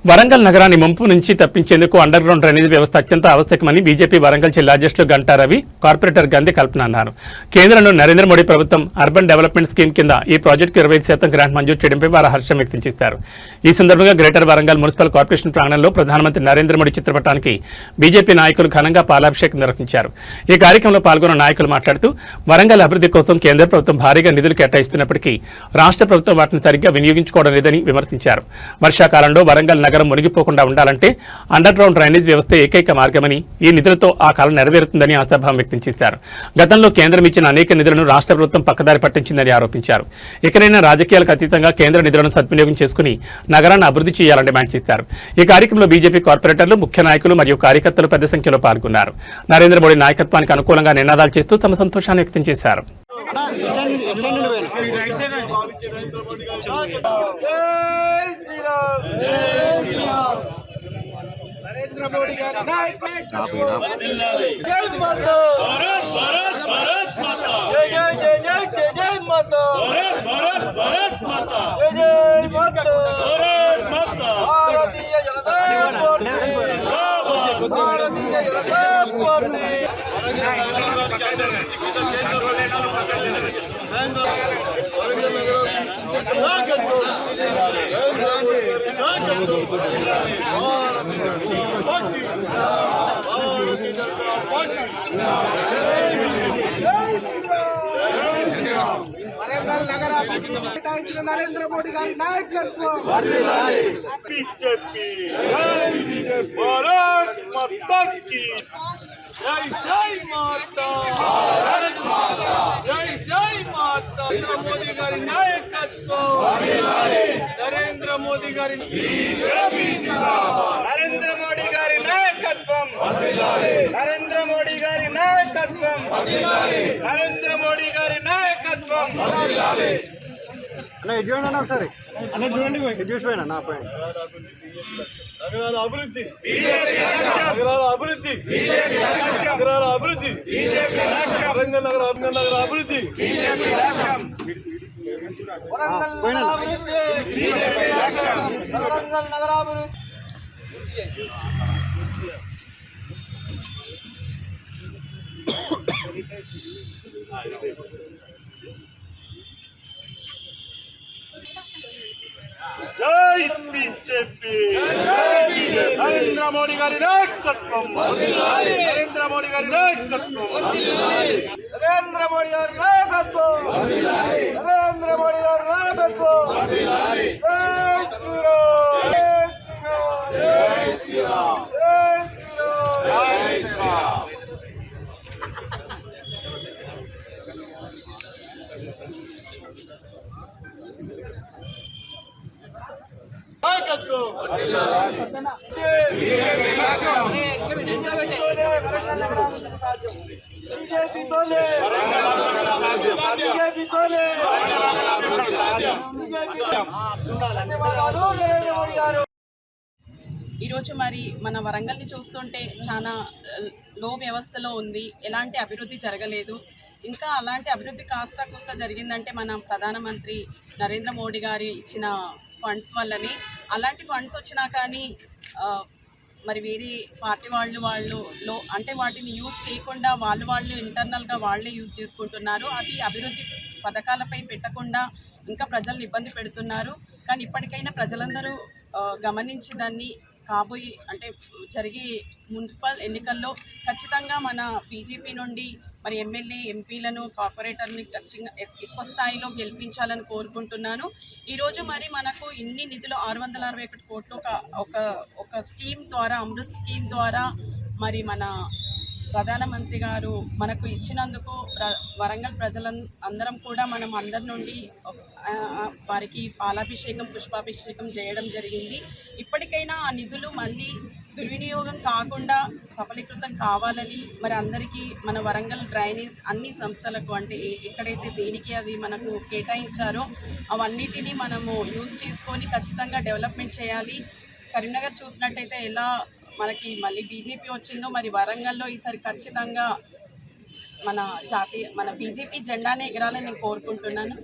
వరంగల్ నగరాన్ని ముంపు నుంచి తప్పించేందుకు అండర్ గ్రౌండ్ డ్రైనేజ్ వ్యవస్థ అత్యంత ఆవశ్యకమని బీజేపీ వరంగల్ జిల్లా అధ్యక్షులు గంటా రవి, కార్పొరేటర్ గంధి కల్పన అన్నారు. కేంద్రంలో నరేంద్ర మోడీ ప్రభుత్వం అర్బన్ డెవలప్మెంట్ స్కీమ్ కింద ఈ ప్రాజెక్టుకు 25% గ్రాంట్ మంజూరు చేయడంపై వారు హర్షం వ్యక్తం చేశారు. ఈ సందర్భంగా గ్రేటర్ వరంగల్ మున్సిపల్ కార్పొరేషన్ ప్రాంగణంలో ప్రధానమంత్రి నరేంద్ర మోడీ చిత్రపటానికి బీజేపీ నాయకులు ఘనంగా పాలాభిషేకం నిర్వహించారు. ఈ కార్యక్రమంలో పాల్గొన్న నాయకులు మాట్లాడుతూ వరంగల్ అభివృద్ధి కోసం కేంద్ర ప్రభుత్వం భారీగా నిధులు కేటాయిస్తున్నప్పటికీ రాష్ట్ర ప్రభుత్వం వాటిని సరిగ్గా వినియోగించుకోవడం లేదని విమర్శించారు. వర్షాకాలంలో వరంగల్ నగరం మునిగిపోకుండా ఉండాలంటే అండర్ గ్రౌండ్ డ్రైనేజ్ వ్యవస్థ ఏకైక మార్గమని, ఈ నిధులతో ఆ కాలం నెరవేరుతుందని ఆశాభావం వ్యక్తం చేశారు. గతంలో కేంద్రం ఇచ్చిన అనేక నిధులను రాష్ట్ర ప్రభుత్వం పక్కదారి పట్టించిందని ఆరోపించారు. ఇకనైనా రాజకీయాలకు అతీతంగా కేంద్ర నిధులను సద్వినియోగం చేసుకుని నగరాన్ని అభివృద్ధి చేయాలని డిమాండ్ చేశారు. ఈ కార్యక్రమంలో బీజేపీ కార్పొరేటర్లు, ముఖ్య నాయకులు మరియు కార్యకర్తలు పెద్ద సంఖ్యలో పాల్గొన్నారు. నరేంద్ర మోడీ నాయకత్వానికి అనుకూలంగా నినాదాలు చేస్తూ తమ సంతోషాన్ని వ్యక్తం చేశారు. నరేంద్ర మోడీ గారి నాయకత్వం భారతీయ జనతా పార్టీ, భారతీయ జనతా పార్టీ. వరంగల్ నగరానికి కేటాయించిన నరేంద్ర మోడీ గారి నాయకత్వం. బీజేపీ భారత్ మాతా కీ జై, జై మాతా, భారత్ మాతా, జై జై మాతా. నరేంద్ర మోదీ గారి నాయకత్వం, నరేంద్ర మోదీ గారి, నరేంద్ర మోడీ గారి నాయకత్వం, నరేంద్ర మోడీ గారి నాయకత్వం, నరేంద్ర మోడీ గారి నాయకత్వం. అన్న ఇది చూడండి అన్న, ఒకసారి అన్న చూడండి, చూసిపోయినా నా పాయింట్. నగరాల అభివృద్ధి, నగరాల అభివృద్ధి, నగరాల అభివృద్ధి, వరంగల్ నగర అభివృద్ధి, వరంగల్ నగరాభివృద్ధి, వరంగల్ నగరాభివృద్ధి. జై బీజేపీ, నరేంద్ర మోడీ గారి నాయకత్వం, నరేంద్ర మోడీ గారి నాయకత్వం, నరేంద్ర మోడీ గారి నాయకత్వం, నరేంద్ర మోడీ గారి నాయకత్వం. జై శ్రీరామ్, జై శ్రీరామ్, జై శ్రీరామ్, జై శ్రీరామ్. ఈరోజు మరి మన వరంగల్ని చూస్తుంటే చాలా లో వ్యవస్థలో ఉంది, ఎలాంటి అభివృద్ధి జరగలేదు. ఇంకా అలాంటి అభివృద్ధి కాస్త కూస్త జరిగిందంటే మన ప్రధానమంత్రి నరేంద్ర మోడీ గారి ఇచ్చిన ఫండ్స్ వల్లనే. అలాంటి ఫండ్స్ వచ్చినా కానీ మరి వేరే పార్టీ వాళ్ళు అంటే వాటిని యూజ్ చేయకుండా వాళ్ళు ఇంటర్నల్గా వాళ్ళే యూజ్ చేసుకుంటున్నారు. అది అభివృద్ధి పథకాలపై పెట్టకుండా ఇంకా ప్రజల్ని ఇబ్బంది పెడుతున్నారు. కానీ ఇప్పటికైనా ప్రజలందరూ గమనించి దాన్ని అంటే జరిగే మున్సిపల్ ఎన్నికల్లో ఖచ్చితంగా మన బీజేపీ నుండి మరి ఎమ్మెల్యే, ఎంపీలను, కార్పొరేటర్ని ఖచ్చితంగా ఎక్కువ స్థాయిలో గెలిపించాలని కోరుకుంటున్నాను. ఈరోజు మరి మనకు ఇన్ని నిధులు 661 కోట్లు ఒక స్కీమ్ ద్వారా, అమృత్ స్కీమ్ ద్వారా మరి మన ప్రధానమంత్రి గారు మనకు ఇచ్చినందుకు వరంగల్ అందరం కూడా మనం అందరి నుండి వారికి పాలాభిషేకం, పుష్పాభిషేకం చేయడం జరిగింది. ఇప్పటికైనా ఆ నిధులు మళ్ళీ దుర్వినియోగం కాకుండా సఫలీకృతం కావాలని మరి అందరికీ మన వరంగల్ డ్రైనేజ్ అన్ని సంస్థలకు అంటే ఎక్కడైతే దేనికి అది మనకు కేటాయించారో అవన్నిటినీ మనము యూజ్ చేసుకొని ఖచ్చితంగా డెవలప్మెంట్ చేయాలి. కరీంనగర్ చూసినట్టయితే ఎలా మనకి మళ్ళీ బీజేపీ వచ్చిందో మరి వరంగల్లో ఈసారి ఖచ్చితంగా మన బీజేపీ జెండానే ఎగరాలని నేను కోరుకుంటున్నాను.